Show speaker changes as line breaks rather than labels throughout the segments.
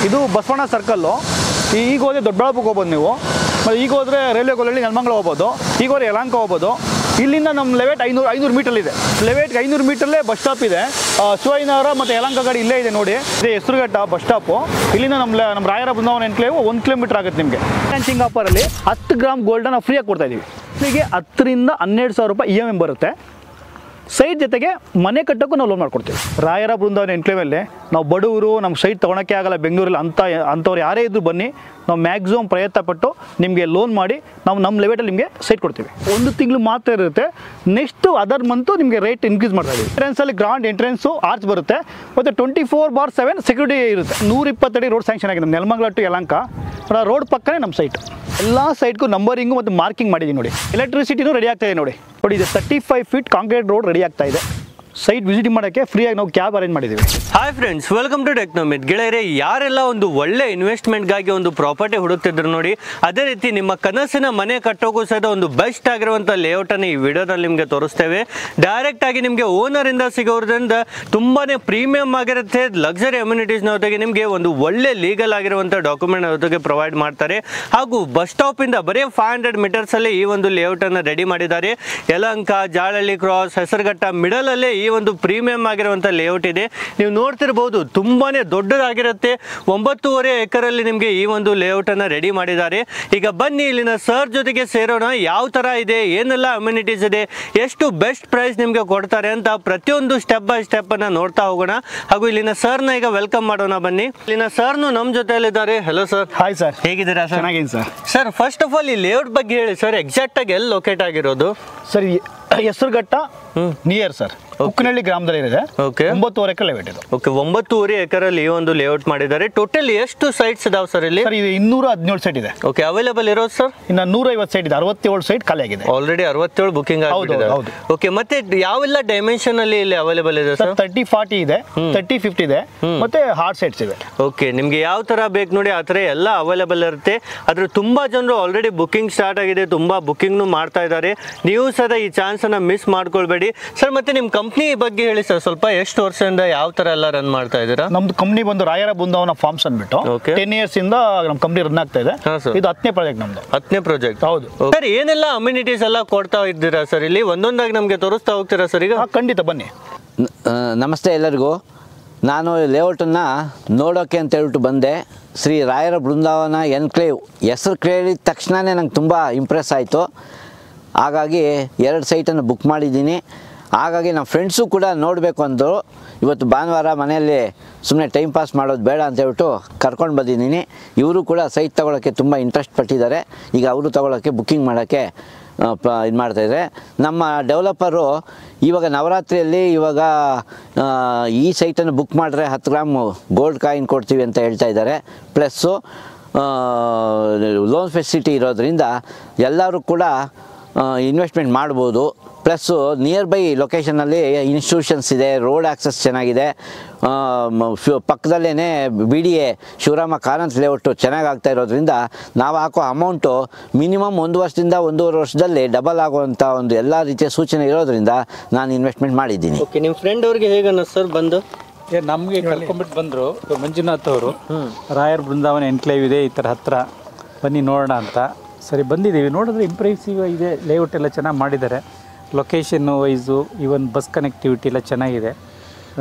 ಇದು ಬಸವಣ್ಣ ಸರ್ಕಲ್ಲು. ಈಗ ಹೋದರೆ ದೊಡ್ಡಬಳ್ಳಾಪುರಕ್ಕೆ ಹೋಗ್ಬೋದು ನೀವು, ಮತ್ತು ಈಗ ಹೋದರೆ ರೈಲ್ವೆ ಗೋಲಲ್ಲಿ ನೆಲಮಂಗಲ ಹೋಗ್ಬೋದು, ಈಗ ಹೋದರೆ ಯಲಹಂಕ ಹೋಗ್ಬೋದು. ಇಲ್ಲಿಂದ ನಮ್ಮ ಲೆವೇಟ್ 500 ಮೀಟರ್ಲಿದೆ. ಲೆವೇಟ್ಗೆ 500 ಮೀಟರ್ಲೇ ಬಸ್ ಸ್ಟಾಪ್ ಇದೆ. ಶಿವಾಜಿನಗರ ಮತ್ತು ಯಲಹಂಕ ಗಾಡಿ ಇಲ್ಲೇ ಇದೆ ನೋಡಿ. ಇದೇ ಹೆಸರುಘಟ್ಟ ಬಸ್ ಸ್ಟಾಪು. ಇಲ್ಲಿಂದ ನಮ್ಮ ರಾಯರ ಬೃಂದಾವನ ಎನ್ಕ್ಲೇವ್ 1 ಕಿಲೋಮೀಟರ್ ಆಗುತ್ತೆ ನಿಮಗೆ. ಸಿಂಗ್ ಆಫರಲ್ಲಿ 10 ಗ್ರಾಮ್ ಗೋಲ್ಡನ್ನು ಫ್ರೀಯಾಗಿ ಕೊಡ್ತಾ ಇದ್ದೀವಿ. ಇಲ್ಲಿಗೆ 10 ರಿಂದ 12,000 ರೂಪಾಯಿ EMI ಬರುತ್ತೆ. ಸೈಟ್ ಜೊತೆಗೆ ಮನೆ ಕಟ್ಟೋಕ್ಕೂ ನಾವು ಲೋನ್ ಮಾಡ್ಕೊಡ್ತೀವಿ. ರಾಯರ ಬೃಂದಾವನ ಎನ್ಕ್ಲೇವಲ್ಲಿ ನಾವು ಬಡವರು, ನಮ್ಮ ಸೈಟ್ ತೊಗೊಳಕ್ಕೆ ಆಗಲ್ಲ ಬೆಂಗಳೂರಲ್ಲಿ ಅಂಥವ್ರು ಯಾರೇ ಇದ್ದರೂ ಬನ್ನಿ, ನಾವು ಮ್ಯಾಕ್ಸಿಮಮ್ ಪ್ರಯತ್ನ ಪಟ್ಟು ನಿಮಗೆ ಲೋನ್ ಮಾಡಿ ನಾವು ನಮ್ಮ ಲೆವೆಟಲ್ಲಿ ನಿಮಗೆ ಸೈಟ್ ಕೊಡ್ತೀವಿ. 1 ತಿಂಗಳು ಮಾತ್ರ ಇರುತ್ತೆ. ನೆಕ್ಸ್ಟ್ ಅದರ್ ಮಂತು ನಿಮಗೆ ರೇಟ್ ಇನ್ಕ್ರೀಸ್ ಮಾಡ್ತಾ ಇದ್ದೀವಿ. ಎಂಟ್ರೆನ್ಸಲ್ಲಿ ಗ್ರಾಂಡ್ ಎಂಟ್ರೆನ್ಸು ಆರ್ಚ್ ಬರುತ್ತೆ, ಮತ್ತು 24/7 ಸೆಕ್ಯೂರಿಟಿ ಇರುತ್ತೆ. 120 ಅಡಿ ರೋಡ್ ಸ್ಯಾಂಕ್ಷನ್ ಆಗಿದೆ ನಮ್ಮ ನೆಲಮಂಗಲ ಟು ಯಲಹಂಕ. ರೋಡ್ ಪಕ್ಕನೇ ನಮ್ಮ ಸೈಟ್. ಎಲ್ಲ ಸೈಟ್ಗೂ ನಂಬರಿಂಗು ಮತ್ತು ಮಾರ್ಕಿಂಗ್ ಮಾಡಿದ್ದೀವಿ ನೋಡಿ. ಎಲೆಕ್ಟ್ರಿಸಿಟಿನೂ ರೆಡಿ ಆಗ್ತಾ ಇದೆ ನೋಡಿ. ಇದು 35 ಫೀಟ್ ಕಾಂಕ್ರೀಟ್ ರೋಡ್ ರೆಡಿ ಆಗ್ತಾ ಇದೆ. ಸೈಟ್ ವಿಸಿಟ್ ಮಾಡೋಕ್ಕೆ ಫ್ರೀಯಾಗಿ ನಾವು ಕ್ಯಾಬ್ ಅರೇಂಜ್ ಮಾಡಿದ್ದೀವಿ.
Hi friends, welcome to ಟೆಕ್ನೋಮಿತ್. ಗೆಳೆಯರೆ, ಯಾರೆಲ್ಲ ಒಂದು ಒಳ್ಳೆ ಇನ್ವೆಸ್ಟ್ಮೆಂಟ್ಗಾಗಿ ಒಂದು ಪ್ರಾಪರ್ಟಿ ಹುಡುಕ್ತಿದ್ರು ನೋಡಿ, ಅದೇ ರೀತಿ ನಿಮ್ಮ ಕನಸಿನ ಮನೆ ಕಟ್ಟೋಕ್ಕೂ ಸಹಿತ ಒಂದು ಬೆಸ್ಟ್ ಆಗಿರುವಂಥ ಲೇಔಟನ್ನು ಈ ವಿಡಿಯೋದಲ್ಲಿ ನಿಮಗೆ ತೋರಿಸ್ತೇವೆ. ಡೈರೆಕ್ಟ್ ಆಗಿ ನಿಮಗೆ ಓನರಿಂದ ಸಿಗೋದ್ರಿಂದ ತುಂಬಾ ಪ್ರೀಮಿಯಂ ಆಗಿರುತ್ತೆ. ಲಕ್ಸರಿ ಅಮ್ಯುನಿಟೀಸ್ನ ಜೊತೆಗೆ ನಿಮಗೆ ಒಂದು ಒಳ್ಳೆ ಲೀಗಲ್ ಆಗಿರುವಂಥ ಡಾಕ್ಯುಮೆಂಟ್ ಜೊತೆಗೆ ಪ್ರೊವೈಡ್ ಮಾಡ್ತಾರೆ. ಹಾಗೂ ಬಸ್ ಸ್ಟಾಪಿಂದ ಬರೀ 500 ಮೀಟರ್ಸಲ್ಲಿ ಈ ಒಂದು ಲೇಔಟನ್ನು ರೆಡಿ ಮಾಡಿದ್ದಾರೆ. ಯಲಹಂಕ, ಜಾಳಹಳ್ಳಿ ಕ್ರಾಸ್, ಹೆಸರುಘಟ್ಟ ಮಿಡಲಲ್ಲೇ ಈ ಒಂದು ಪ್ರೀಮಿಯಂ ಆಗಿರುವಂಥ ಲೇಔಟ್ ಇದೆ. ನೀವು ನೋಡ್ತಿರ್ಬೋದು, ತುಂಬಾನೇ ದೊಡ್ಡದಾಗಿರುತ್ತೆ. 9.5 ಎಕರಲ್ಲಿ ನಿಮಗೆ ಈ ಒಂದು ಲೇಔಟನ್ನು ರೆಡಿ ಮಾಡಿದ್ದಾರೆ. ಈಗ ಬನ್ನಿ ಇಲ್ಲಿನ ಸರ್ ಜೊತೆಗೆ ಸೇರೋಣ. ಯಾವ ಥರ ಇದೆ, ಏನೆಲ್ಲ ಅಮ್ಯುನಿಟೀಸ್ ಇದೆ, ಎಷ್ಟು ಬೆಸ್ಟ್ ಪ್ರೈಸ್ ನಿಮಗೆ ಕೊಡ್ತಾರೆ ಅಂತ ಪ್ರತಿಯೊಂದು ಸ್ಟೆಪ್ ಬೈ ಸ್ಟೆಪ್ ಅನ್ನ ನೋಡ್ತಾ ಹೋಗೋಣ. ಹಾಗೂ ಇಲ್ಲಿನ ಸರ್ನ ಈಗ ವೆಲ್ಕಮ್ ಮಾಡೋಣ ಬನ್ನಿ. ಇಲ್ಲಿನ ಸರ್ನು ನಮ್ಮ ಜೊತೆಯಲ್ಲಿದ್ದಾರೆ. Hello sir.
ಹಾಯ್ ಸರ್,
ಹೇಗಿದ್ದೀರಾ ಸರ್?
ಚೆನ್ನಾಗಿದ್ದೀನಿ sir.
Sir, first of all ಈ ಲೇಔಟ್ ಬಗ್ಗೆ ಹೇಳಿ ಸರ್, ಎಕ್ಸಾಕ್ಟ್ ಆಗಿ ಎಲ್ಲಿ ಲೊಕೇಟ್ ಆಗಿರೋದು?
Sir, Hesaraghatta near sir, Ukkanahalli ಗ್ರಾಮದಲ್ಲಿ ಇದೆ.
ಓಕೆ,
9.5 ಎಕರೆ ಲೇಔಟ್ ಇದು.
ಓಕೆ, 9.5 ಎಕರಲ್ಲಿ ಈ ಒಂದು ಲೇಔಟ್ ಮಾಡಿದ್ದಾರೆ. ಟೋಟಲ್ ಎಷ್ಟು ಸೈಟ್ಸ್ ಇದಾವೆ ಸರ್ ಇಲ್ಲಿ?
ಸರ್, ಇದು 217 ಸೈಟ್ ಇದೆ.
ಓಕೆ, ಅವೈಲೇಬಲ್ ಇರೋದು ಸರ್?
ಇನ್ನು 150 ಸೈಟ್ ಇದೆ. 67 ಸೈಟ್ ಖಾಲಿ ಆಗಿದೆ.
ಆಲ್ರೆಡಿ 67 ಬುಕಿಂಗ್ ಆಗಿದೆ. ಓಕೆ, ಮತ್ತೆ ಯಾವೆಲ್ಲ ಡೈಮೆನ್ಷನ್ ಅಲ್ಲಿ ಇಲ್ಲಿ ಅವೈಲೇಬಲ್ ಇದೆ ಸರ್?
30-40 ಇದೆ, 30-50 ಇದೆ, ಮತ್ತೆ ಹಾರ್ಡ್ ಸೈಟ್ಸ್ ಇದೆ.
ಓಕೆ, ನಿಮ್ಗೆ ಯಾವ ತರ ಬೇಕು ನೋಡಿ ಆ ತರ ಎಲ್ಲ ಅವೈಲೇಬಲ್ ಇರುತ್ತೆ. ಆದ್ರೆ ತುಂಬಾ ಜನರು ಆಲ್ರೆಡಿ ಬುಕಿಂಗ್ ಸ್ಟಾರ್ಟ್ ಆಗಿದೆ, ತುಂಬಾ ಬುಕಿಂಗ್ ಮಾಡ್ತಾ ಇದ್ದಾರೆ. ನೀವು ಸಹ ಈ ಚಾನ್ಸ್ ಅನ್ನ ಮಿಸ್ ಮಾಡ್ಕೊಳ್ಬೇಡಿ ಸರ್. ಮತ್ತೆ ನಿಮ್ ಕಂಪ್ನಿ ಬಗ್ಗೆ ಹೇಳಿ ಸರ್ ಸ್ವಲ್ಪ, ಎಷ್ಟು ವರ್ಷದಿಂದ ಯಾವ ತರ ಎಲ್ಲ ರನ್ ಮಾಡ್ತಾ ಇದ್ದೀರಾ?
ನಮ್ದು ಕಂಪ್ನಿ ಬಂದು ರಾಯರ ಬೃಂದಾವನ ಫಾರ್ಮ್ಸ್ ಅಂದ್ಬಿಟ್ಟು 10 ಇಯರ್ಸ್ ಇಂದ ನಮ್ಮ ಕಂಪ್ನಿ ರನ್ ಆಗ್ತಾ ಇದೆ. ಇದು 10ನೇ ಪ್ರಾಜೆಕ್ಟ್ ನಮ್ದು. 10ನೇ ಪ್ರಾಜೆಕ್ಟ್. ಹೌದು
ಸರ್. ಏನೆಲ್ಲ ಅಮ್ಯುನಿಟೀಸ್ ಎಲ್ಲ ಕೊಡ್ತಾ ಇದ್ದೀರಾ ಸರ್ ಇಲ್ಲಿ? ಒಂದೊಂದಾಗಿ ನಮ್ಗೆ ತೋರಿಸ್ತಾ ಹೋಗ್ತೀರಾ ಸರ್ ಈಗ?
ಖಂಡಿತ ಬನ್ನಿ.
ನಮಸ್ತೆ ಎಲ್ಲರಿಗೂ. ನಾನು ಲೇಔಟನ್ನು ನೋಡೋಕ್ಕೆ ಅಂತ ಹೇಳ್ಬಿಟ್ಟು ಬಂದೆ. ಶ್ರೀ ರಾಯರ ಬೃಂದಾವನ ಎನ್ಕ್ಲೇವ್ ಹೆಸರು ಕೇಳಿದ ತಕ್ಷಣವೇ ನಂಗೆ ತುಂಬ ಇಂಪ್ರೆಸ್ ಆಯಿತು. ಹಾಗಾಗಿ 2 ಸೈಟನ್ನು ಬುಕ್ ಮಾಡಿದ್ದೀನಿ. ಹಾಗಾಗಿ ನಮ್ಮ ಫ್ರೆಂಡ್ಸು ಕೂಡ ನೋಡಬೇಕು ಅಂದರು. ಇವತ್ತು ಭಾನುವಾರ ಮನೆಯಲ್ಲಿ ಸುಮ್ಮನೆ ಟೈಮ್ ಪಾಸ್ ಮಾಡೋದು ಬೇಡ ಅಂತ ಹೇಳ್ಬಿಟ್ಟು ಕರ್ಕೊಂಡು ಬಂದಿದ್ದೀನಿ. ಇವರು ಕೂಡ ಸೈಟ್ ತೊಗೊಳಕ್ಕೆ ತುಂಬ ಇಂಟ್ರೆಸ್ಟ್ ಪಟ್ಟಿದ್ದಾರೆ. ಈಗ ಅವರು ತೊಗೊಳಕ್ಕೆ ಬುಕ್ಕಿಂಗ್ ಮಾಡೋಕ್ಕೆ ಇದು ಮಾಡ್ತಾಯಿದ್ದಾರೆ. ನಮ್ಮ ಡೆವಲಪರು ಇವಾಗ ನವರಾತ್ರಿಯಲ್ಲಿ ಈ ಸೈಟನ್ನು ಬುಕ್ ಮಾಡಿದ್ರೆ 10 ಗ್ರಾಮ್ ಗೋಲ್ಡ್ ಕಾಯಿನ್ ಕೊಡ್ತೀವಿ ಅಂತ ಹೇಳ್ತಾ ಇದ್ದಾರೆ. ಪ್ಲಸ್ಸು ಲೋನ್ ಫೆಸಿಲಿಟಿ ಇರೋದ್ರಿಂದ ಎಲ್ಲರೂ ಕೂಡ ಇನ್ವೆಸ್ಟ್ಮೆಂಟ್ ಮಾಡ್ಬೋದು. ಪ್ಲಸ್ಸು ನಿಯರ್ ಬೈ ಲೊಕೇಶನಲ್ಲಿ ಇನ್ಸ್ಟಿಟ್ಯೂಷನ್ಸ್ ಇದೆ, ರೋಡ್ ಆಕ್ಸೆಸ್ ಚೆನ್ನಾಗಿದೆ. ಪಕ್ಕದಲ್ಲೇ BDA ಶಿವರಾಮ ಕಾರಂತ್ ಲೇಔಟು ಚೆನ್ನಾಗಿ ಆಗ್ತಾ ಇರೋದ್ರಿಂದ ನಾವು ಹಾಕೋ ಅಮೌಂಟು ಮಿನಿಮಮ್ 1 ವರ್ಷದಿಂದ 1.5 ವರ್ಷದಲ್ಲಿ ಡಬಲ್ ಆಗುವಂಥ ಒಂದು ಎಲ್ಲ ರೀತಿಯ ಸೂಚನೆ ಇರೋದ್ರಿಂದ ನಾನು ಇನ್ವೆಸ್ಟ್ಮೆಂಟ್ ಮಾಡಿದ್ದೀನಿ.
ಓಕೆ, ನಿಮ್ಮ ಫ್ರೆಂಡ್ ಅವ್ರಿಗೆ ಹೇಗೆ ಸರ್ ಬಂದು?
ನಮಗೆ ಕರ್ಕೊಂಡ್ಬಿಟ್ಟು ಬಂದರು ಮಂಜುನಾಥ್ ಅವರು. ರಾಯರ್ ಬೃಂದಾವನ ಎನ್ಕ್ಲೇವ್ ಇದೆ ಈ ಥರ ಹತ್ತಿರ, ಬನ್ನಿ ನೋಡೋಣ ಅಂತ. ಸರಿ ಬಂದಿದ್ದೀವಿ. ನೋಡಿದ್ರೆ ಇಂಪ್ರೆಸಿವ್ ಇದೆ, ಲೇಔಟ್ ಎಲ್ಲ ಚೆನ್ನಾಗಿ ಮಾಡಿದ್ದಾರೆ. Location wise even bus connectivity ಎಲ್ಲ ಚೆನ್ನಾಗಿದೆ.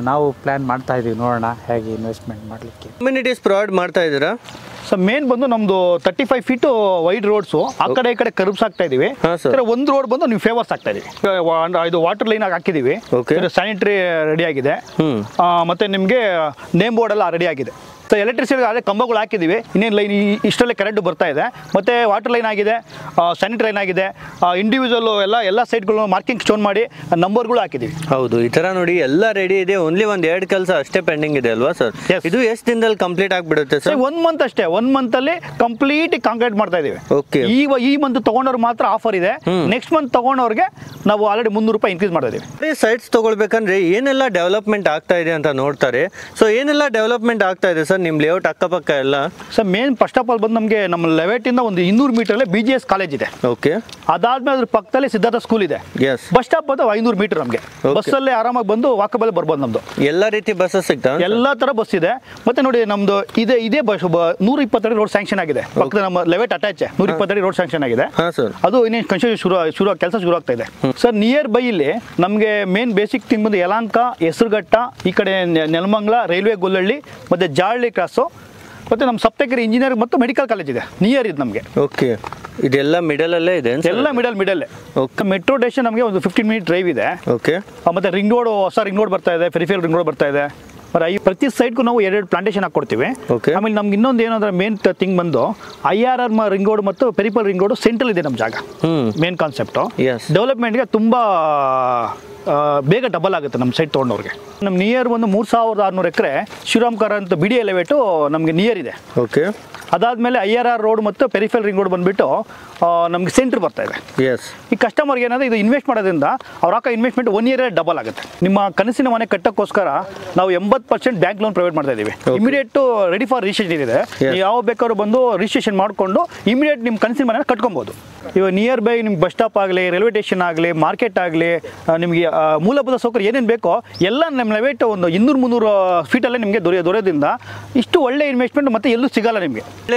ನಾವು ಪ್ಲ್ಯಾನ್ ಮಾಡ್ತಾ ಇದ್ದೀವಿ, ನೋಡೋಣ ಹೇಗೆ ಇನ್ವೆಸ್ಟ್ಮೆಂಟ್ ಮಾಡಲಿಕ್ಕೆ.
ಅಮ್ಯುನಿಟೀಸ್ ಪ್ರೊವೈಡ್ ಮಾಡ್ತಾ ಇದ್ದೀರಾ?
ಸೊ ಮೇನ್ ಬಂದು ನಮ್ಮದು 35 ಫೀಟು ವೈಡ್ ರೋಡ್ಸು, ಆ ಕಡೆ ಈ ಕಡೆ ಕರ್ಬ್ಸ್ ಆಗ್ತಾ ಇದೀವಿ. ಒಂದು ರೋಡ್ ಬಂದು ನೀವು ಫೇವರ್ಸ್ ಆಗ್ತಾ ಇದೀವಿ. ಇದು ವಾಟರ್ ಲೈನ್ ಆಗಿ ಹಾಕಿದೀವಿ. ಸ್ಯಾನಿಟರಿ ರೆಡಿ ಆಗಿದೆ. ಮತ್ತೆ ನಿಮಗೆ ನೇಮ್ ಬೋರ್ಡ್ ಎಲ್ಲ ರೆಡಿ ಆಗಿದೆ. ಸೊ ಎಲೆಕ್ಟ್ರಿಸಿಟಿ ಅದೇ ಕಂಬಗಳು ಹಾಕಿದ್ದೀವಿ. ಇನ್ನೇನು ಲೈನ್ ಇಷ್ಟರಲ್ಲೇ ಕರೆಂಟ್ ಬರ್ತಾ ಇದೆ. ಮತ್ತು ವಾಟರ್ ಲೈನ್ ಆಗಿದೆ, ಸ್ಯಾನಿಟರಿ ಲೈನ್ ಆಗಿದೆ. ಇಂಡಿವಿಜುವಲ್ ಎಲ್ಲ ಸೈಟ್ಗಳು ಮಾರ್ಕಿಂಗ್ ಸ್ಟೋನ್ ಮಾಡಿ ನಂಬರ್ಗಳು ಹಾಕಿದ್ದೀವಿ.
ಹೌದು, ಈ ಥರ ನೋಡಿ ಎಲ್ಲ ರೆಡಿ ಇದೆ. ಓನ್ಲಿ 1-2 ಕೆಲಸ ಅಷ್ಟೇ ಪೆಂಡಿಂಗ್ ಇದೆ ಅಲ್ವಾ ಸರ್? ಇದು ಎಷ್ಟು ದಿನದಲ್ಲಿ ಕಂಪ್ಲೀಟ್ ಆಗಿಬಿಡುತ್ತೆ ಸರ್?
1 ಮಂತ್ ಅಷ್ಟೇ. 1 ಮಂತಲ್ಲಿ ಕಂಪ್ಲೀಟ್ ಕಾಂಕ್ರೀಟ್ ಮಾಡ್ತಾ ಇದೀವಿ.
ಓಕೆ,
ಈ ಮಂತ್ ತಗೊಂಡವ್ರು ಮಾತ್ರ ಆಫರ್ ಇದೆ. ನೆಕ್ಸ್ಟ್ ಮಂತ್ ತಗೊಂಡವ್ರಿಗೆ ನಾವು ಆಲ್ರೆಡಿ 300 ರೂಪಾಯಿ ಇನ್ಕ್ರೀಸ್ ಮಾಡ್ತಾ ಇದೀವಿ.
ಸೈಟ್ಸ್ ತಗೊಳ್ಬೇಕಂದ್ರೆ ಏನೆಲ್ಲ ಡೆವಲಪ್ಮೆಂಟ್ ಆಗ್ತಾ ಇದೆ ಅಂತ ನೋಡ್ತಾರೆ. ಸೊ ಏನೆಲ್ಲ ಡೆವಲಪ್ಮೆಂಟ್ ಆಗ್ತಾ ಇದೆ ಸರ್ ಸರ್ ನಿಮ್ಮ ಲೇಔಟ್ ಅಕ್ಕಪಕ್ಕ ಎಲ್ಲ?
Sir main first of all ಬಂದು ನಮಗೆ ನಮ್ಮ ಲೆವೆಟಿಂದ ಒಂದು 200 ಮೀಟರಲ್ಲೇ BGS ಕಾಲೇಜ್ ಇದೆ.
ಓಕೆ.
ಅದಾದ್ಮೇಲೆ ಅದ್ರ ಪಕ್ಕದಲ್ಲಿ ಸಿದ್ಧಾರ್ಥ ಸ್ಕೂಲ್ ಇದೆ.
ಎಸ್.
ಬಸ್ ಸ್ಟಾಪ್ ಬಂದು 500 ಮೀಟರ್ ನಮಗೆ. ಬಸ್ಸಲ್ಲೇ ಆರಾಮಾಗಿ ಬಂದು ವಾಕಬಲ್ ಬರ್ಬೋದು ನಮ್ದು.
ಎಲ್ಲ ರೀತಿ ಬಸ್ಸಸ್ ಸಿಗ್ತಾವೆ?
ಎಲ್ಲ ತರ ಬಸ್ ಇದೆ. ಮತ್ತೆ ನೋಡಿ ನಮ್ದು ಇದೇ ಬಸ್ 120 ಅಡಿ ರೋಡ್ ಸ್ಯಾಂಕ್ಷನ್ ಆಗಿದೆ. ಪಕ್ಕದ ನಮ್ಮ ಲೆವೆಟ್ ಅಟ್ಯಾಚ್ 120 ಅಡಿ ರೋಡ್ ಸ್ಯಾಂಕ್ಷನ್ ಆಗಿದೆ. ಅದು ಇನ್ನೇನು ಕನ್ಸ್ಟ್ರಕ್ಷನ್ ಕೆಲಸ ಶುರು ಆಗ್ತಾ ಇದೆ ಸರ್. ನಿಯರ್ ಬೈ ಇಲ್ಲಿ ನಮಗೆ ಮೇನ್ ಬೇಸಿಕ್ ಥಿಂಗ್ ಬಂದು ಯಲಹಂಕ, ಹೆಸರುಘಟ್ಟ, ಈ ಕಡೆ ನೆಲಮಂಗಲ, ರೈಲ್ವೆ ಗೊಲ್ಲಹಳ್ಳಿ, ಮತ್ತೆ ಜಾಳ್ಳಿ ಕ್ರಾಸು, ಮತ್ತೆ ನಮ್ಮ ಸಪ್ತಗಿರಿ ಇಂಜಿನಿಯರಿಂಗ್ ಮತ್ತು ಮೆಡಿಕಲ್ ಕಾಲೇಜ್ ಇದೆ ನಿಯರ್ ಇದು ನಮಗೆ.
ಓಕೆ. ಇದೆಲ್ಲ ಮಿಡಲ್ ಅಲ್ಲೇ ಇದೆ?
ಎಲ್ಲ ಮಿಡಲ್. ಓಕೆ. ಮೆಟ್ರೋ ಸ್ಟೇಷನ್ ನಮಗೆ ಒಂದು 15 ಮಿನಿಟ್ ಡ್ರೈವ್ ಇದೆ.
ಓಕೆ.
ಮತ್ತೆ ರಿಂಗ್ ರೋಡ್, ಹೊಸ ರಿಂಗ್ ರೋಡ್ ಬರ್ತಾ ಇದೆ, ಪೆರಿಫೆರಲ್ ರಿಂಗ್ ರೋಡ್ ಬರ್ತಾ ಇದೆ. ಪ್ರತಿ ಸೈಡ್ಗೂ ನಾವು 2 ಪ್ಲಾಂಟೇಶನ್ ಹಾಕೊಡ್ತೀವಿ. ಆಮೇಲೆ ನಮ್ಗೆ ಇನ್ನೊಂದು ಏನಂದ್ರೆ ಮೇನ್ ಥಿಂಗ್ ಬಂದು IRR ರಿಂಗ್ ರೋಡ್ ಮತ್ತು ಪೆರಿಫೆರಲ್ ರಿಂಗ್ ರೋಡ್ ಸೆಂಟ್ರಲ್ ಇದೆ ನಮ್ಮ ಜಾಗ. ಮೇನ್ ಕಾನ್ಸೆಪ್ಟು ಡೆವಲಪ್ಮೆಂಟ್ಗೆ ತುಂಬ ಬೇಗ ಡಬಲ್ ಆಗುತ್ತೆ ನಮ್ಮ ಸೈಟ್ ತೊಗೊಂಡವ್ರಿಗೆ. ನಮ್ಮ ನಿಯರ್ ಒಂದು 3600 ಎಕರೆ ಶಿವರಾಮ್ ಕಾರ್ ಅಂತ BD ಎಲೆವೇಟು ನಮಗೆ ನಿಯರ್ ಇದೆ.
ಓಕೆ.
ಅದಾದಮೇಲೆ IRR ರೋಡ್ ಮತ್ತು ಪೆರಿಫೆರಲ್ ರಿಂಗ್ ರೋಡ್ ಬಂದುಬಿಟ್ಟು ನಮಗೆ ಸೆಂಟ್ರ್ ಬರ್ತಾ ಇದೆ.
ಎಸ್. ಈ
ಕಸ್ಟಮರ್ಗೆ ಏನಾದರೂ ಇದು ಇನ್ವೆಸ್ಟ್ ಮಾಡೋದ್ರಿಂದ ಅವ್ರು ಹಾಕೋ ಇನ್ವೆಸ್ಟ್ಮೆಂಟ್ 1 ಇಯರ್ ಡಬಲ್ ಆಗುತ್ತೆ. ನಿಮ್ಮ ಕನಸಿನ ಮನೆ ಕಟ್ಟೋಕ್ಕೋಸ್ಕರ ನಾವು 80% ಬ್ಯಾಂಕ್ ಲೋನ್ ಪ್ರೊವೈಡ್ ಮಾಡ್ತಾ ಇದ್ದೀವಿ. ಇಮಿಡಿಯೇಟ್ ರೆಡಿ ಫಾರ್ ರಿಜಿಸ್ಟ್ರೇಷನ್ ಇದೆ. ಯಾವ ಬೇಕಾದ್ರೂ ಬಂದು ರಿಜಿಸ್ಟ್ರೇಷನ್ ಮಾಡಿಕೊಂಡು ಇಮಿಡಿಯೇಟ್ ನಿಮ್ಮ ಕನಸಿನ ಮನೆ ಕಟ್ಕೊಬೋದು. ಇವಾಗ ನಿಯರ್ ಬೈ ನಿಮ್ಗೆ ಬಸ್ ಸ್ಟಾಪ್ ಆಗಲಿ, ರೈಲ್ವೆ ಸ್ಟೇಷನ್ ಆಗಲಿ, ಮಾರ್ಕೆಟ್ ಆಗಲಿ, ನಿಮಗೆ ಮೂಲಭೂತ ಸೌಕರ್ಯ ಏನೇನು ಬೇಕೋ ಎಲ್ಲ ನಮ್ಮ ಲೆವೆಟ್ ಒಂದು 200-300 ಫೀಟಲ್ಲೇ ನಿಮಗೆ ದೊರೆಯೋದ್ರಿಂದ ಇಷ್ಟು ಒಳ್ಳೆ ಇನ್ವೆಸ್ಟ್ಮೆಂಟ್ ಮತ್ತೆ ಎಲ್ಲೂ ಸಿಗಲ್ಲ ನಿಮಗೆ.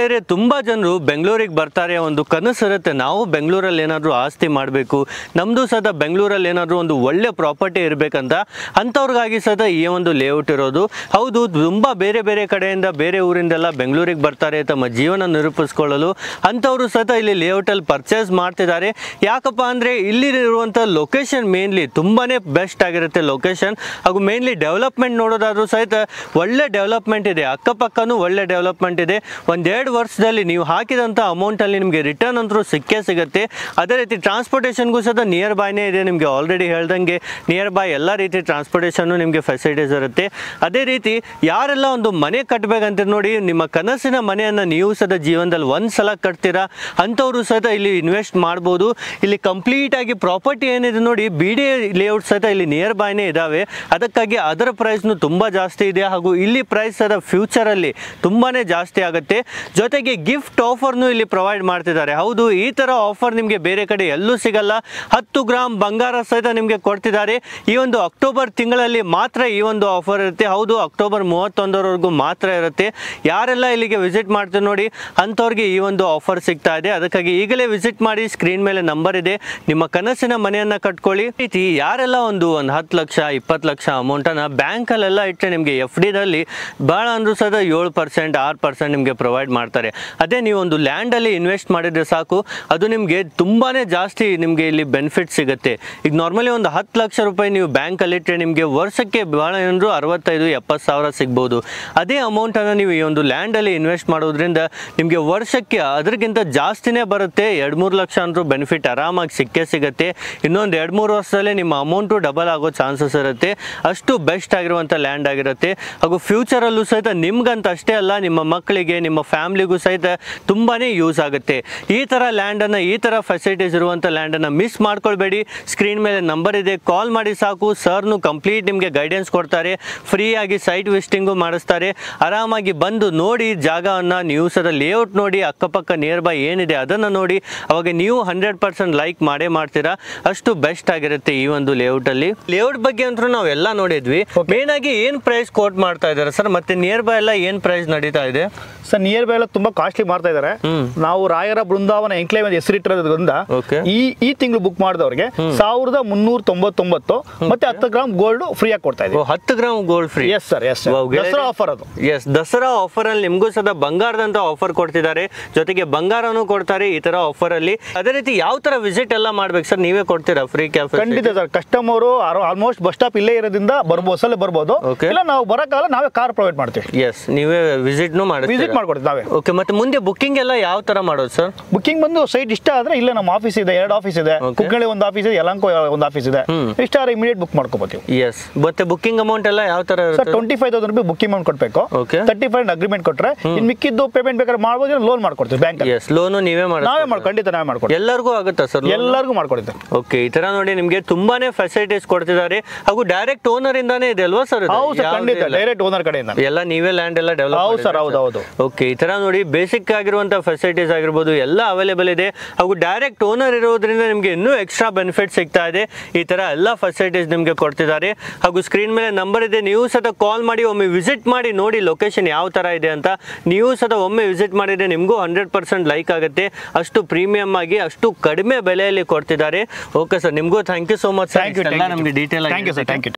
ತುಂಬಾ ಜನರು ಬೆಂಗಳೂರಿಗೆ ಬರ್ತಾರೆ, ಒಂದು ಕನಸು ಇರುತ್ತೆ, ನಾವು ಬೆಂಗಳೂರಲ್ಲಿ ಏನಾದರೂ ಆಸ್ತಿ ಮಾಡಬೇಕು, ನಮ್ಮದು ಸದ ಬೆಂಗಳೂರಲ್ಲಿ ಏನಾದರೂ ಒಂದು ಒಳ್ಳೆ ಪ್ರಾಪರ್ಟಿ ಇರಬೇಕಂತ ಅಂಥವ್ರಿಗಾಗಿ ಸದ ಈ ಒಂದು ಲೇಔಟ್ ಇರೋದು. ಹೌದು, ತುಂಬ ಬೇರೆ ಬೇರೆ ಕಡೆಯಿಂದ, ಬೇರೆ ಊರಿಂದೆಲ್ಲ ಬೆಂಗಳೂರಿಗೆ ಬರ್ತಾರೆ ತಮ್ಮ ಜೀವನ ನಿರೂಪಿಸ್ಕೊಳ್ಳಲು. ಅಂಥವರು ಸತ ಇಲ್ಲಿ ಲೇಔಟಲ್ಲಿ ಪರ್ಚೇಸ್ ಮಾಡ್ತಿದ್ದಾರೆ. ಯಾಕಪ್ಪ ಅಂದರೆ ಇಲ್ಲಿರುವಂಥ ಲೊಕೇಶನ್ ಮೇನ್ಲಿ ತುಂಬಾ ಬೆಸ್ಟ್ ಆಗಿರುತ್ತೆ ಲೊಕೇಶನ್. ಹಾಗೂ ಮೇನ್ಲಿ ಡೆವಲಪ್ಮೆಂಟ್ ನೋಡೋದಾದ್ರೂ ಸಹಿತ ಒಳ್ಳೆ ಡೆವಲಪ್ಮೆಂಟ್ ಇದೆ, ಅಕ್ಕಪಕ್ಕನೂ ಒಳ್ಳೆ ಡೆವಲಪ್ಮೆಂಟ್ ಇದೆ. 1-2 ವರ್ಷದಲ್ಲಿ ನೀವು ಹಾಕಿದಂಥ ಅಮೌಂಟಲ್ಲಿ ನಿಮಗೆ ರಿಟರ್ನ್ ಅಂತೂ ಸಿಕ್ಕೇ ಸಿಗುತ್ತೆ. ಅದೇ ರೀತಿ ಟ್ರಾನ್ಸ್ಪೋರ್ಟೇಷನ್ಗೂ ಸಹ ನಿಯರ್ ಬೈನೇ ಇದೆ. ನಿಮಗೆ ಆಲ್ರೆಡಿ ಹೇಳ್ದಂಗೆ ನಿಯರ್ ಬೈ ಎಲ್ಲ ರೀತಿ ಟ್ರಾನ್ಸ್ಪೋರ್ಟೇಷನ್ನು ನಿಮಗೆ ಫೆಸಿಲಿಟೀಸ್ ಇರುತ್ತೆ. ಅದೇ ರೀತಿ ಯಾರೆಲ್ಲ ಒಂದು ಮನೆ ಕಟ್ಟಬೇಕಂತ ನೋಡಿ, ನಿಮ್ಮ ಕನಸಿನ ಮನೆಯನ್ನು ನೀವು ಸಹ ಜೀವನದಲ್ಲಿ ಒಂದು ಸಲ ಕಟ್ತೀರಾ ಅಂಥವರು ಸಹ ಇಲ್ಲಿ ಇನ್ವೆಸ್ಟ್ ಮಾಡ್ಬೋದು. ಇಲ್ಲಿ ಕಂಪ್ಲೀಟಾಗಿ ಪ್ರಾಪರ್ಟಿ ಏನಿದೆ ನೋಡಿ, BD ಲೇಔಟ್ ಸಹ ಇಲ್ಲಿ ನಿಯರ್ ಬೈನೇ ಇದ್ದಾವೆ. ಅದಕ್ಕಾಗಿ ಅದರ ಪ್ರೈಸ್ನು ತುಂಬ ಜಾಸ್ತಿ ಇದೆ. ಹಾಗೂ ಇಲ್ಲಿ ಪ್ರೈಸ್ ಸಹ ಫ್ಯೂಚರಲ್ಲಿ ತುಂಬಾ ಜಾಸ್ತಿ ಆಗುತ್ತೆ. ಜೊತೆಗೆ ಗಿಫ್ಟ್ ಆಫರ್ನು ಇಲ್ಲಿ ಪ್ರೊವೈಡ್ ಮಾಡ್ತಿದ್ದಾರೆ. ಹೌದು, ಈ ಥರ ಆಫರ್ ನಿಮಗೆ ಬೇರೆ ಕಡೆ ಎಲ್ಲೂ ಸಿಗಲ್ಲ. 10 ಗ್ರಾಮ್ ಬಂಗಾರ ಸಹಿತ ನಿಮಗೆ ಕೊಡ್ತಿದ್ದಾರೆ. ಈ ಒಂದು ಅಕ್ಟೋಬರ್ ತಿಂಗಳಲ್ಲಿ ಮಾತ್ರ ಈ ಒಂದು ಆಫರ್ ಇರುತ್ತೆ. ಹೌದು, ಅಕ್ಟೋಬರ್ 31ರವರೆಗೂ ಮಾತ್ರ ಇರುತ್ತೆ. ಯಾರೆಲ್ಲ ಇಲ್ಲಿಗೆ ವಿಸಿಟ್ ಮಾಡ್ತಾರೆ ನೋಡಿ ಅಂಥವ್ರಿಗೆ ಈ ಒಂದು ಆಫರ್ ಸಿಗ್ತಾ ಇದೆ. ಅದಕ್ಕಾಗಿ ಈಗಲೇ ವಿಸಿಟ್ ಮಾಡಿ, ಸ್ಕ್ರೀನ್ ಮೇಲೆ ನಂಬರ್ ಇದೆ, ನಿಮ್ಮ ಕನಸಿನ ಮನೆಯನ್ನು ಕಟ್ಕೊಳ್ಳಿ. ರೀತಿ ಯಾರೆಲ್ಲ ಒಂದು 10 ಲಕ್ಷ 20 ಲಕ್ಷ ಅಮೌಂಟನ್ನು ಬ್ಯಾಂಕಲ್ಲೆಲ್ಲ ಇಟ್ಟರೆ ನಿಮಗೆ FDದಲ್ಲಿ ಭಾಳ ಅಂದರೂ ಸಹ 7% 6% ನಿಮಗೆ ಪ್ರೊವೈಡ್ ಮಾಡ್ತಾರೆ. ಅದೇ ನೀವು ಒಂದು ಲ್ಯಾಂಡಲ್ಲಿ ಇನ್ವೆಸ್ಟ್ ಮಾಡಿದರೆ ಸಾಕು, ಅದು ನಿಮಗೆ ತುಂಬಾ ಜಾಸ್ತಿ ನಿಮಗೆ ಇಲ್ಲಿ ಬೆನಿಫಿಟ್ ಸಿಗುತ್ತೆ. ಈಗ ನಾರ್ಮಲಿ ಒಂದು 10 ಲಕ್ಷ ರೂಪಾಯಿ ನೀವು ಬ್ಯಾಂಕಲ್ಲಿ ಇಟ್ಟರೆ ನಿಮಗೆ ವರ್ಷಕ್ಕೆ ಭಾಳ ಏನಾದರೂ 65-70 ಸಾವಿರ ಸಿಗ್ಬೋದು. ಅದೇ ಅಮೌಂಟನ್ನು ನೀವು ಈ ಒಂದು ಲ್ಯಾಂಡಲ್ಲಿ ಇನ್ವೆಸ್ಟ್ ಮಾಡೋದ್ರಿಂದ ನಿಮಗೆ ವರ್ಷಕ್ಕೆ ಅದಕ್ಕಿಂತ ಜಾಸ್ತಿನೇ ಬರುತ್ತೆ. 2-3 ಲಕ್ಷ ಅಂದರೂ ಬೆನಿಫಿಟ್ ಆರಾಮಾಗಿ ಸಿಕ್ಕೇ ಸಿಗುತ್ತೆ. ಇನ್ನೊಂದು 2-3 ವರ್ಷದಲ್ಲೇ ನಿಮ್ಮ ಅಮೌಂಟು ಡಬಲ್ ಆಗೋ ಚಾನ್ಸಸ್ ಇರುತ್ತೆ. ಅಷ್ಟು ಬೆಸ್ಟ್ ಆಗಿರುವಂಥ ಲ್ಯಾಂಡ್ ಆಗಿರುತ್ತೆ. ಹಾಗೂ ಫ್ಯೂಚರಲ್ಲೂ ಸಹಿತ ನಿಮ್ಗಂತ ಅಷ್ಟೇ ಅಲ್ಲ, ನಿಮ್ಮ ಮಕ್ಕಳಿಗೆ, ನಿಮ್ಮ ಫ್ಯಾಮ್ಲಿಗೂ ಸಹಿತ ತುಂಬಾ ಯೂಸ್ ಆಗುತ್ತೆ. ಈ ಥರ ಲ್ಯಾಂಡನ್ನು, ಈ ಥರ ಫೆಸಿಲಿಟೀಸ್ ಇರುವಂಥ ಲ್ಯಾಂಡನ್ನು ಮಿಸ್ ಮಾಡ್ಕೊಳ್ಬೇಡಿ. ಸ್ಕ್ರೀನ್ ಮೇಲೆ ನಂಬರ್ ಇದೆ, ಕಾಲ್ ಮಾಡಿ ಸಾಕು. ಸರ್ನು ಕಂಪ್ಲೀಟ್ ನಿಮಗೆ ಗೈಡೆನ್ಸ್ ಕೊಡ್ತಾರೆ. ಫ್ರೀಯಾಗಿ ಸೈಟ್ ವಿಸಿಟಿಂಗು ಮಾಡಿಸ್ತಾರೆ. ಆರಾಮಾಗಿ ಬಂದು ನೋಡಿ ಜಾಗವನ್ನು, ನೀವು ಸಹ ಲೇಔಟ್ ನೋಡಿ, ಅಕ್ಕಪಕ್ಕ ನಿಯರ್ ಬೈ ಏನಿದೆ ಅದನ್ನು ನೋಡಿ. ಅವಾಗ ನೀವು 100% ಲೈಕ್ ಮಾಡೇ ಮಾಡ್ತೀರಾ. ಅಷ್ಟು ಬೆಸ್ಟ್ ಆಗಿರುತ್ತೆ ಈ ಒಂದು ಲೇಔಟಲ್ಲಿ. ಲೇಔಟ್ ಬಗ್ಗೆ ಅಂತೂ ನಾವೆಲ್ಲ ನೋಡಿದ್ವಿ. ಮೇನ್ ಆಗಿ ಏನು ಪ್ರೈಸ್ ಕೋಟ್ ಮಾಡ್ತಾ ಇದ್ದಾರೆ ಸರ್, ಮತ್ತೆ ನಿಯರ್ ಬೈ ಎಲ್ಲ ಏನು ಪ್ರೈಸ್ ನಡೀತಾ ಇದೆ
ಸರ್? ನಿಯರ್ ಬೈ ಎಲ್ಲ ತುಂಬಾ ಕಾಸ್ಟ್ಲಿ ಮಾಡ್ತಾ ಇದ್ದಾರೆ. ನಾವು ರಾಯರ ಬೃಂದಾವನ ಎನ್ಕ್ಲೇವ್ ಹೆಸರಿಟ್ಟಿರೋದ್ರಿಂದ ಈ ತಿಂಗಳು ಬುಕ್ ಮಾಡಿದವ್ರಿಗೆ 1399 ಮತ್ತೆ 10 ಗ್ರಾಮ್ ಗೋಲ್ಡ್ ಫ್ರೀ ಆಗಿ ಕೊಡ್ತಾ ಇದ್ದೀವಿ.
10 gram gold free? Yes sir, yes.
Dasara offer ಅದು.
ಎಸ್, ದಸರಾ ಆಫರ್ ಅಲ್ಲಿ ನಿಮಗೂ ಸಹ ಬಂಗಾರದಂತ ಆಫರ್ ಕೊಡ್ತಿದ್ದಾರೆ. ಜೊತೆಗೆ ಬಂಗಾರನೂ ಕೊಡ್ತಾರೆ ಈ ತರ ಆಫರ್ ಅಲ್ಲಿ. ಅದೇ ರೀತಿ ಯಾವ ತರ ವಿಸಿಟ್ ಎಲ್ಲ ಮಾಡ್ಬೇಕು ಸರ್, ನೀವೇ ಕೊಡ್ತೀರಾ ಫ್ರೀ ಕ್ಯಾಫೆ?
ಖಂಡಿತ sir. Customer almost bus stop ಇಲ್ಲೇ ಇರೋದ್ರಿಂದ ಬರ್ಬೋದು, ಸಲ ಬರ್ಬೋದು. ಇಲ್ಲ ನಾವು ಬರಕ್ಕಾಗಲ್ಲ, ನಾವೇ ಕಾರ್ ಪ್ರೊವೈಡ್ ಮಾಡ್ತೀವಿ.
ಎಸ್, ನೀವೇ ವಿಸಿಟ್
ಮಾಡ್ಕೊಡ್ತೀವಿ ನಾವೇ.
ಓಕೆ, ಮತ್ತೆ ಮುಂದೆ ಬುಕ್ಕಿಂಗ್ ಎಲ್ಲ ಯಾವ ತರ ಮಾಡೋದು ಸರ್?
ಬುಕ್ಕಿಂಗ್ ಬಂದು ಸೈಟ್ ಇಷ್ಟ ಆದ್ರೆ ಇಲ್ಲೇ ನಮ್ಮ ಆಫೀಸ್ ಇದೆ, 2 ಆಫೀಸ್ ಇದೆ. ಕುಕ್ಕಳಿ ಒಂದು ಆಫೀಸ್ ಇದೆ, ಯಲಹಂಕ ಒಂದು ಆಫೀಸ್ ಇದೆ. ಇಷ್ಟ ಆದ್ರೆ ಇಮಿಡಿಯೇಟ್ ಬುಕ್ ಮಾಡ್ಕೋಬಹುದು.
ಎಸ್, ಮತ್ತೆ ಬುಕ್ಕಿಂಗ್ ಅಮೌಂಟ್ ಎಲ್ಲ ಯಾವ ತರ
ಸರ್? 25,000 ರೂಪಾಯಿ ಬುಕ್ಕಿಂಗ್ ಅಮೌಂಟ್ ಕೊಡ್ಬೇಕು. 35 ಅಗ್ರಿಮೆಂಟ್ ಕೊಟ್ರೆ ಇನ್ ಮಿಕ್ಕಿದ್ದು ಪೇಮೆಂಟ್ ಬೇಕಾದ್ರೆ ಮಾಡ್ಬೋದು, ಲೋನ್ ಮಾಡ್ಕೊಡ್ತೀವಿ ಬ್ಯಾಂಕ್.
ಎಸ್, ಲೋನು ನೀವೇ ಮಾಡಿ?
ನಾವೇ ಖಂಡಿತ ಖಂಡಿತ ನಾವೇ ಮಾಡ್ಕೊಡ್ತೀವಿ.
ಎಲ್ಲರಿಗೂ ಆಗುತ್ತಾ ಸರ್?
ಎಲ್ಲರಿಗೂ ಮಾಡ್ಕೊಡ್ತೀವಿ.
ಓಕೆ, ಈ ತರ ನೋಡಿ ನಿಮಗೆ ತುಂಬಾನೇ ಫೆಸಿಲಿಟೀಸ್ ಕೊಡ್ತಿದ್ದಾರೆ ಹಾಗೂ ಡೈರೆಕ್ಟ್ ಓನರ್ ಇಂದಾನೇ ಇದೆ ಅಲ್ವಾ ಸರ್?
ಹೌದು ಸರ್, ಖಂಡಿತ ಡೈರೆಕ್ಟ್ ಓನರ್ ಕಡೆಯಿಂದ
ಎಲ್ಲ ನೀವೇ ಲ್ಯಾಂಡ್ ಎಲ್ಲ ಡೆವಲಪ್?
ಹೌದು ಸರ್, ಹೌದು.
ಓಕೆ, ಈ ತರ ನೋಡಿ ಬೇಸಿಕ್ ಆಗಿರುವಂತ ಫೆಸಿಲಿಟೀಸ್ ಆಗಿರ್ಬೋದು ಎಲ್ಲ ಅವೈಲೇಬಲ್ ಇದೆ ಹಾಗೂ ಡೈರೆಕ್ಟ್ ಓನರ್ ಇರೋದ್ರಿಂದ ನಿಮಗೆ ಇನ್ನೂ ಎಕ್ಸ್ಟ್ರಾ ಬೆನಿಫಿಟ್ ಸಿಗ್ತಾ ಇದೆ. ಈ ತರ ಎಲ್ಲ ಫೆಸಿಲಿಟೀಸ್ ನಿಮಗೆ ಕೊಡ್ತಿದ್ದಾರೆ ಹಾಗೂ ಸ್ಕ್ರೀನ್ ಮೇಲೆ ನಂಬರ್ ಇದೆ, ನೀವು ಸಹ ಕಾಲ್ ಮಾಡಿ ಒಮ್ಮೆ ವಿಸಿಟ್ ಮಾಡಿ ನೋಡಿ ಲೊಕೇಶನ್ ಯಾವ ತರ ಇದೆ ಅಂತ. ನೀವು ಸಹ ಒಮ್ಮೆ ವಿಸಿಟ್ ಮಾಡಿದ್ರೆ ನಿಮಗೂ 100% ಲೈಕ್ ಆಗುತ್ತೆ. ಅಷ್ಟು ಪ್ರೀಮಿಯಂ ಆಗಿ ಅಷ್ಟು ಕಡಿಮೆ ಬೆಲೆಯಲ್ಲಿ ಕೊಡ್ತಿದ್ದಾರೆ. ಓಕೆ ಸರ್, ನಿಮಗೂ thank you so much sir, ನಮಗೆ ಡೀಟೇಲ್ ಆಗಿ.
Thank you sir, thank you.